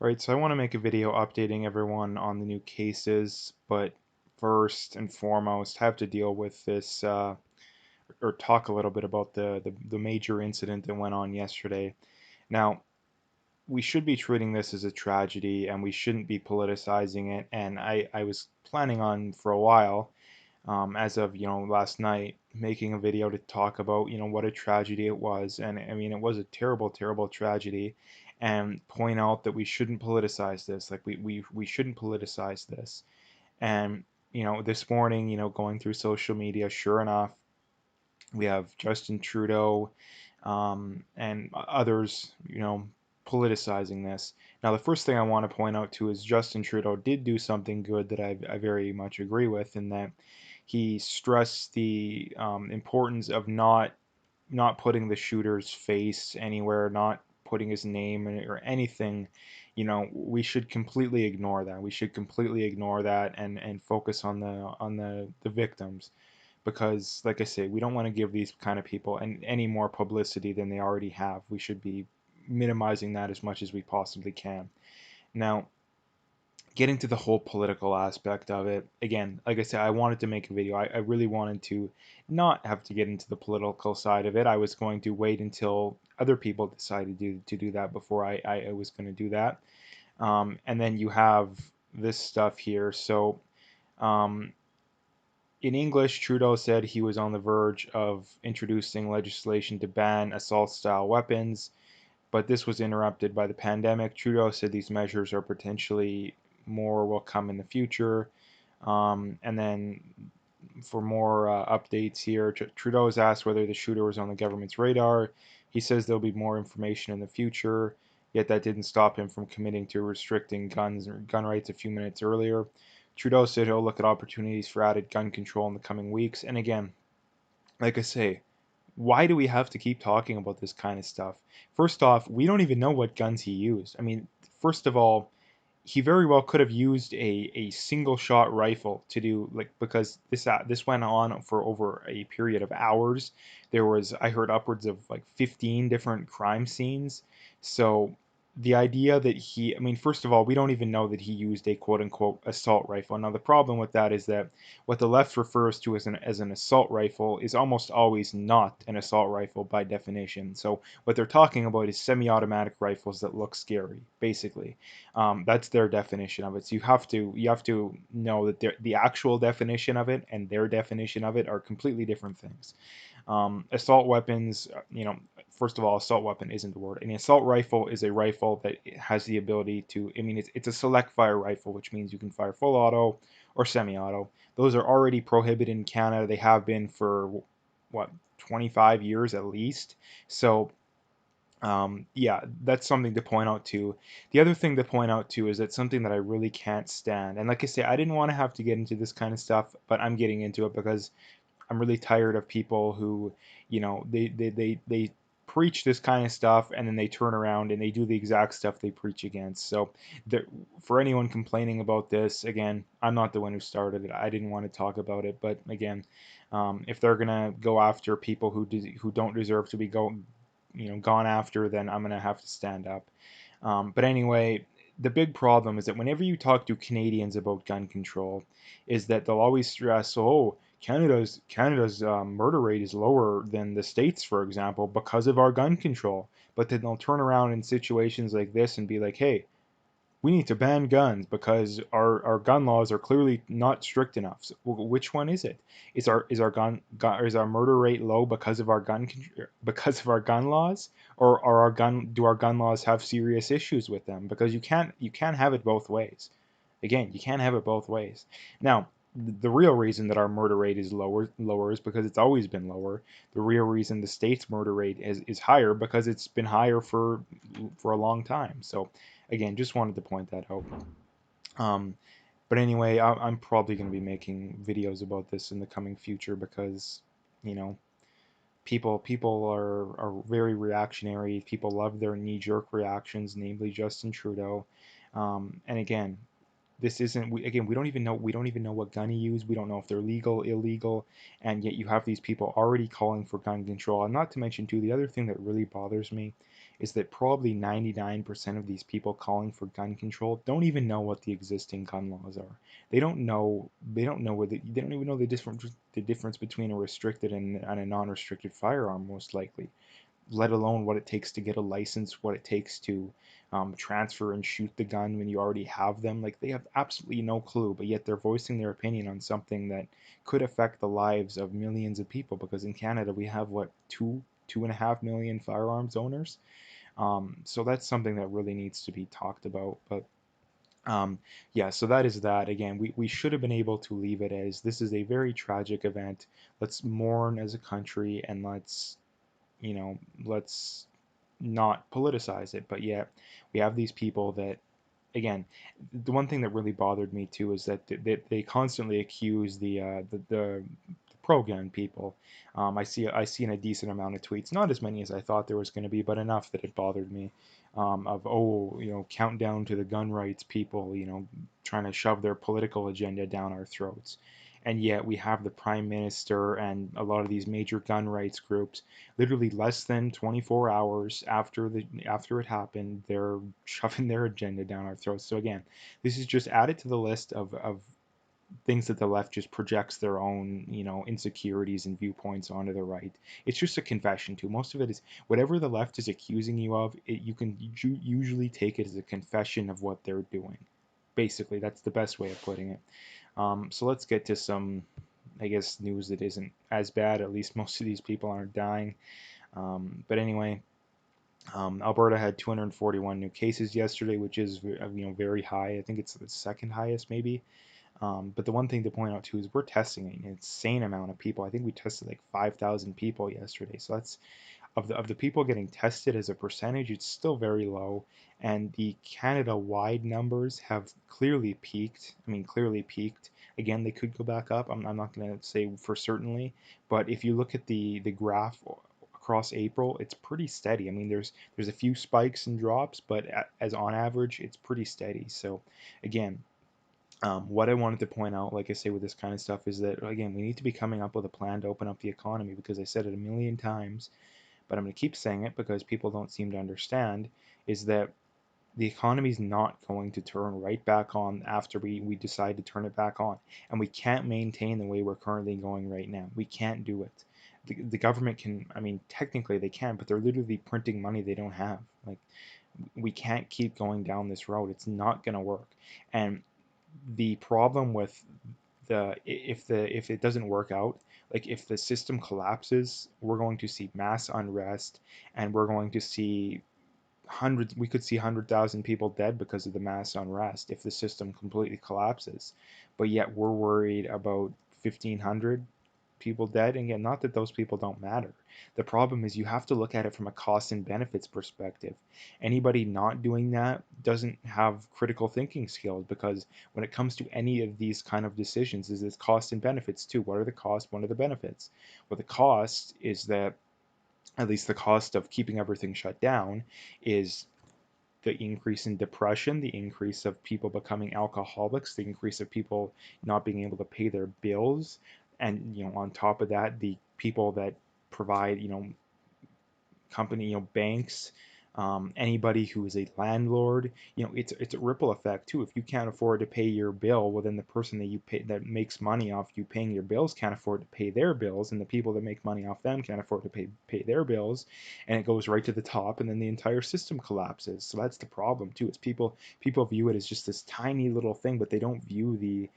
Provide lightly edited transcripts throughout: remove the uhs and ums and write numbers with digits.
Right, so I want to make a video updating everyone on the new cases, but first and foremost, have to deal with this or talk a little bit about the major incident that went on yesterday. Now, we should be treating this as a tragedy and we shouldn't be politicizing it. And I was planning on for a while, as of last night, making a video to talk about what a tragedy it was. And I mean, it was a terrible, terrible tragedy, and point out that we shouldn't politicize this. Like we shouldn't politicize this. And this morning, going through social media, sure enough, we have Justin Trudeau, and others, politicizing this. Now, the first thing I want to point out too is Justin Trudeau did do something good that I very much agree with, in that he stressed the importance of not putting the shooter's face anywhere, not putting his name or anything. We should completely ignore that. We should completely ignore that and focus on the victims, because like I say, we don't want to give these kind of people any more publicity than they already have. We should be minimizing that as much as we possibly can. Now, getting to the whole political aspect of it, again, like I said, I wanted to make a video. I really wanted to not have to get into the political side of it. I was going to wait until other people decided to do that before I was going to do that. And then you have this stuff here. So, um, in English, Trudeau said he was on the verge of introducing legislation to ban assault-style weapons, but this was interrupted by the pandemic. Trudeau said these measures are potentially more will come in the future. And then for more updates here, Trudeau was asked whether the shooter was on the government's radar. He says there'll be more information in the future, yet that didn't stop him from committing to restricting gun rights a few minutes earlier. Trudeau said he'll look at opportunities for added gun control in the coming weeks. And again, like I say, why do we have to keep talking about this kind of stuff? First off, we don't even know what guns he used. I mean, first of all, he very well could have used a single shot rifle to do, like, because this went on for over a period of hours. There was, I heard, upwards of like 15 different crime scenes. So the idea that I mean, first of all, we don't even know that he used a quote unquote assault rifle. Now the problem with that is that what the left refers to as an assault rifle is almost always not an assault rifle by definition. So what they're talking about is semi-automatic rifles that look scary, basically. That's their definition of it. So you have to know that the actual definition of it and their definition of it are completely different things. Assault weapons, first of all, assault weapon isn't the word. An assault rifle is a rifle that has the ability to, I mean, it's a select fire rifle, which means you can fire full auto or semi-auto. Those are already prohibited in Canada. They have been for what, 25 years at least. So yeah, that's something to point out too. The other thing to point out too is that something that I really can't stand, and like I say, I didn't want to have to get into this kind of stuff, but I'm getting into it because I'm really tired of people who, they preach this kind of stuff and then they turn around and they do the exact stuff they preach against. So there, for anyone complaining about this, again, I'm not the one who started it. I didn't want to talk about it, but again, if they're gonna go after people who don't deserve to be gone after, then I'm gonna have to stand up. But anyway, the big problem is that whenever you talk to Canadians about gun control, is that they'll always stress, oh, Canada's murder rate is lower than the states, for example, because of our gun control. But then they'll turn around in situations like this and be like, hey, we need to ban guns because our gun laws are clearly not strict enough. So, which one is it? Is our murder rate low because of because of our gun laws, or do our gun laws have serious issues with them? Because you can't have it both ways. Again, you can't have it both ways. Now, the real reason that our murder rate is lower is because it's always been lower. The real reason the state's murder rate is higher because it's been higher for a long time. So again, just wanted to point that out. Um, but anyway, I'm probably going to be making videos about this in the coming future because, you know, people are very reactionary. People love their knee-jerk reactions, namely Justin Trudeau. And again, this isn't again, we don't even know what gun he used. We don't know if they're legal, illegal, and yet you have these people already calling for gun control. And not to mention too, the other thing that really bothers me is that probably 99% of these people calling for gun control don't even know what the existing gun laws are. They don't know they don't even know the difference between a restricted and a non-restricted firearm, most likely, let alone what it takes to get a license, what it takes to transfer and shoot the gun when you already have them. Like, they have absolutely no clue, but yet they're voicing their opinion on something that could affect the lives of millions of people. Because in Canada, we have what, 2.5 million firearms owners. So that's something that really needs to be talked about. But yeah, so that is that. Again, we should have been able to leave it as this is a very tragic event. Let's mourn as a country, and let's not politicize it. But yet we have these people that, again, the one thing that really bothered me too is that they constantly accuse the pro-gun people. I see in a decent amount of tweets, not as many as I thought there was going to be, but enough that it bothered me. Of, oh, countdown to the gun rights people, trying to shove their political agenda down our throats. And yet we have the prime minister and a lot of these major gun rights groups, literally less than 24 hours after it happened, they're shoving their agenda down our throats. So again, this is just added to the list of things that the left just projects their own, insecurities and viewpoints onto the right. It's just a confession too. Most of it is whatever the left is accusing you of, you can usually take it as a confession of what they're doing. Basically, that's the best way of putting it. So let's get to some, I guess, news that isn't as bad. At least most of these people aren't dying. But anyway, Alberta had 241 new cases yesterday, which is very high. I think it's the second highest maybe. But the one thing to point out too is we're testing an insane amount of people. I think we tested like 5,000 people yesterday. So that's of the people getting tested as a percentage, it's still very low. And the Canada-wide numbers have clearly peaked. I mean, clearly peaked. Again, they could go back up. I'm not going to say for certainly, but if you look at the graph across April, it's pretty steady. I mean, there's a few spikes and drops, but as on average, it's pretty steady. So again, what I wanted to point out, like I say with this kind of stuff, is that again we need to be coming up with a plan to open up the economy, because I said it a million times, but I'm going to keep saying it because people don't seem to understand, is that the economy is not going to turn right back on after we decide to turn it back on. And we can't maintain the way we're currently going right now. We can't do it. The government can, I mean, technically they can, but they're literally printing money they don't have. Like, we can't keep going down this road. It's not going to work. And the problem with if it doesn't work out, like if the system collapses, we're going to see mass unrest, and we're going to see hundreds we could see 100,000 people dead because of the mass unrest if the system completely collapses. But yet we're worried about 1,500 people dead. And again, not that those people don't matter. The problem is you have to look at it from a cost and benefits perspective. Anybody not doing that doesn't have critical thinking skills, because when it comes to any of these kind of decisions, is this cost and benefits too. What are the costs? What are the benefits? Well, the cost is that, at least the cost of keeping everything shut down, is the increase in depression, the increase of people becoming alcoholics, the increase of people not being able to pay their bills, and on top of that, the people that provide, company, banks, anybody who is a landlord, it's a ripple effect too. If you can't afford to pay your bill, well, then the person that you pay that makes money off you paying your bills can't afford to pay their bills, and the people that make money off them can't afford to pay their bills, and it goes right to the top, and then the entire system collapses. So that's the problem too. It's people view it as just this tiny little thing, but they don't view the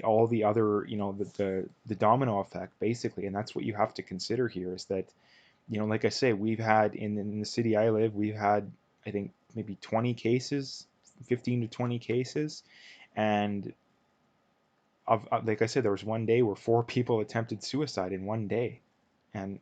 all the other, the domino effect basically. And that's what you have to consider here, is that, like I say, we've had in the city I live, we've had, I think, maybe 20 cases, 15 to 20 cases. And like I said, there was one day where four people attempted suicide in one day. And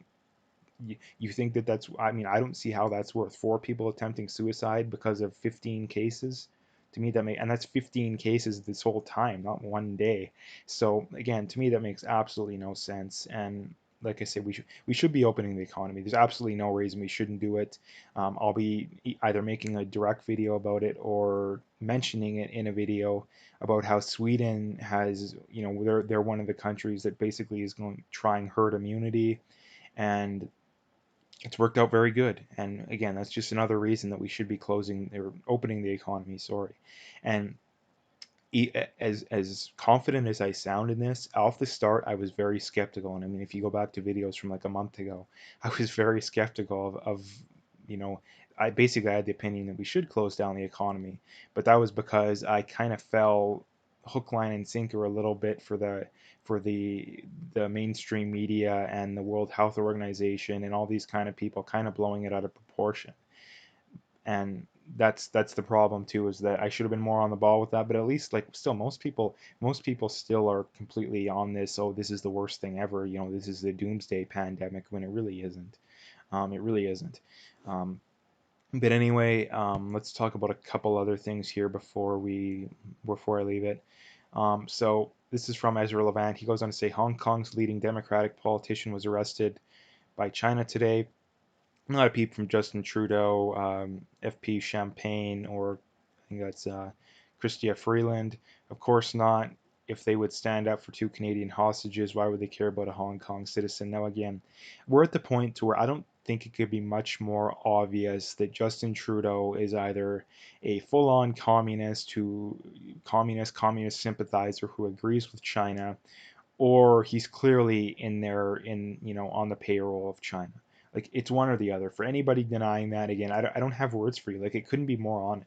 you think that's, I mean, I don't see how that's worth four people attempting suicide because of 15 cases. To me, and that's 15 cases this whole time, not one day. So again, to me, that makes absolutely no sense. And like I said, we should be opening the economy. There's absolutely no reason we shouldn't do it. I'll be either making a direct video about it or mentioning it in a video about how Sweden has, they're one of the countries that basically is going trying herd immunity. And it's worked out very good. And again, that's just another reason that we should be closing or opening the economy. Sorry, and as confident as I sound in this, off the start, I was very skeptical. And I mean, if you go back to videos from like a month ago, I was very skeptical of you know, I basically had the opinion that we should close down the economy, but that was because I kind of fell hook, line, and sinker a little bit for the mainstream media and the World Health Organization and all these kind of people kind of blowing it out of proportion. And that's the problem too, is that I should have been more on the ball with that. But at least, like, still most people still are completely on this. Oh, this is the worst thing ever, this is the doomsday pandemic, when it really isn't. It really isn't. But anyway, let's talk about a couple other things here before I leave it. So this is from Ezra Levant. He goes on to say Hong Kong's leading Democratic politician was arrested by China today. Not a peep from Justin Trudeau, FP Champagne, or I think that's Chrystia Freeland. Of course not. If they would stand up for two Canadian hostages, why would they care about a Hong Kong citizen? Now, again, we're at the point to where I don't think it could be much more obvious that Justin Trudeau is either a full-on communist sympathizer who agrees with China, or he's clearly in there on the payroll of China. Like, it's one or the other. For anybody denying that, again, I don't have words for you. Like, it couldn't be more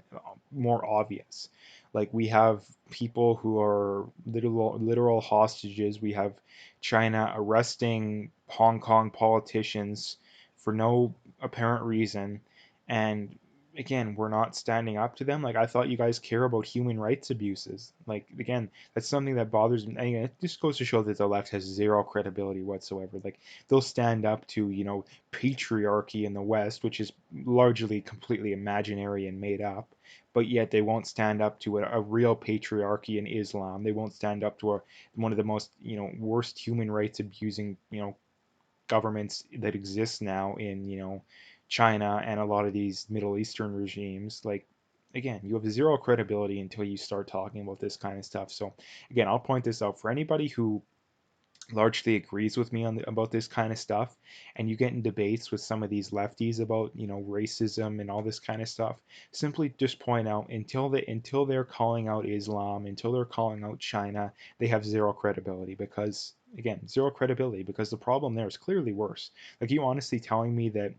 obvious. Like, we have people who are literal hostages. We have China arresting Hong Kong politicians for no apparent reason, and again, we're not standing up to them. Like, I thought you guys care about human rights abuses. Like, again, that's something that bothers me. And it just goes to show that the left has zero credibility whatsoever. Like, they'll stand up to, patriarchy in the West, which is largely completely imaginary and made up, but yet they won't stand up to a real patriarchy in Islam. They won't stand up to one of the most, worst human rights abusing, governments that exist now in, China and a lot of these Middle Eastern regimes. Like, again, you have zero credibility until you start talking about this kind of stuff. So again, I'll point this out for anybody who largely agrees with me about this kind of stuff, and you get in debates with some of these lefties about racism and all this kind of stuff. Simply just point out, until they're calling out Islam, until they're calling out China, they have zero credibility, because again, zero credibility, because the problem there is clearly worse. Like, you honestly telling me that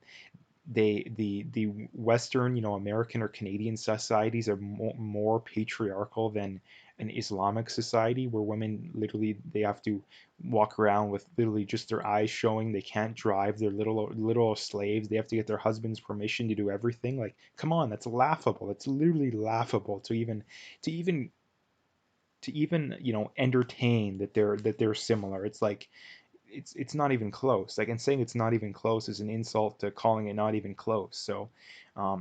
the Western, American or Canadian societies are more patriarchal than an Islamic society, where women literally, they have to walk around with literally just their eyes showing, they can't drive, they're little slaves, they have to get their husband's permission to do everything. Like, come on, that's laughable. It's literally laughable to even entertain that they're similar. It's like, it's not even close. Like, and saying it's not even close is an insult to calling it not even close. So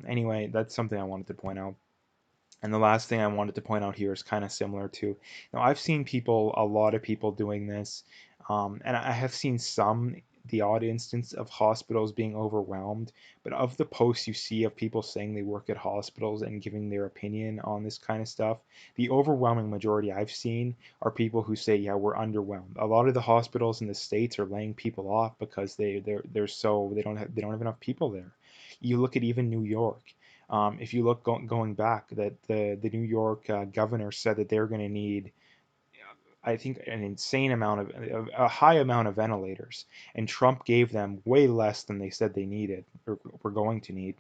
anyway, that's something I wanted to point out. And the last thing I wanted to point out here is kind of similar to, now I've seen a lot of people doing this, and I have seen the odd instance of hospitals being overwhelmed, but of the posts you see of people saying they work at hospitals and giving their opinion on this kind of stuff, the overwhelming majority I've seen are people who say, yeah, we're underwhelmed. A lot of the hospitals in the States are laying people off because they don't have enough people there. You look at even New York. If you look going back, that the New York governor said that they're going to need, I think, an insane amount of a high amount of ventilators, and Trump gave them way less than they said they needed or were going to need,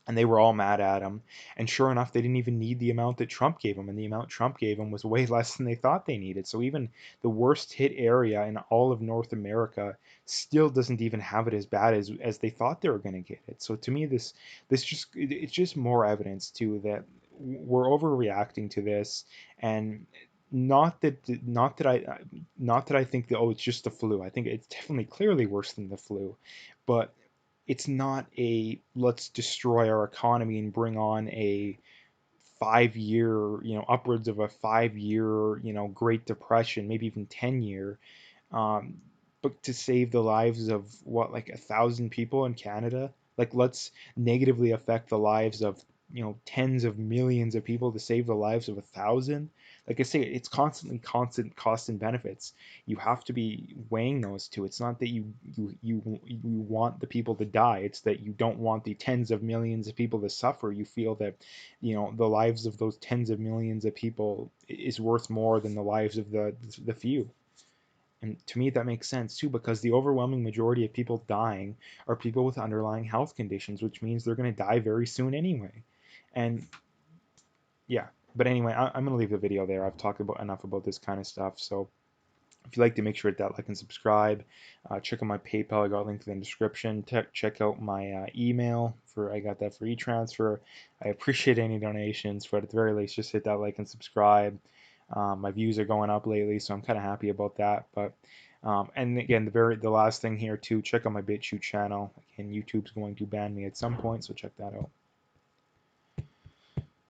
and they were all mad at him. And sure enough, they didn't even need the amount that Trump gave them, and the amount Trump gave them was way less than they thought they needed. So even the worst hit area in all of North America still doesn't even have it as bad as they thought they were going to get it. So to me, it's just more evidence too that we're overreacting to this. And not that I think that, oh, it's just the flu. I think it's definitely clearly worse than the flu, but it's not a let's destroy our economy and bring on a 5 year, upwards of a 5 year, Great Depression, maybe even 10 year, um, but to save the lives of what, like 1,000 people in Canada. Like, let's negatively affect the lives of tens of millions of people to save the lives of 1,000. Like I say, it's constantly constant cost and benefits. You have to be weighing those two. It's not that you want the people to die. It's that you don't want the tens of millions of people to suffer. You feel that the lives of those tens of millions of people is worth more than the lives of the few. And to me, that makes sense too, because the overwhelming majority of people dying are people with underlying health conditions, which means they're going to die very soon anyway. And yeah, but anyway, I'm going to leave the video there. I've talked about enough about this kind of stuff. So if you like to, make sure to hit that like and subscribe. Check out my PayPal. I got a link in the description. Check out my email I got that for e-transfer. I appreciate any donations, but at the very least, just hit that like and subscribe. My views are going up lately, so I'm kind of happy about that. But and again, the last thing here too, check out my BitChute channel. Again, YouTube's going to ban me at some point, so check that out.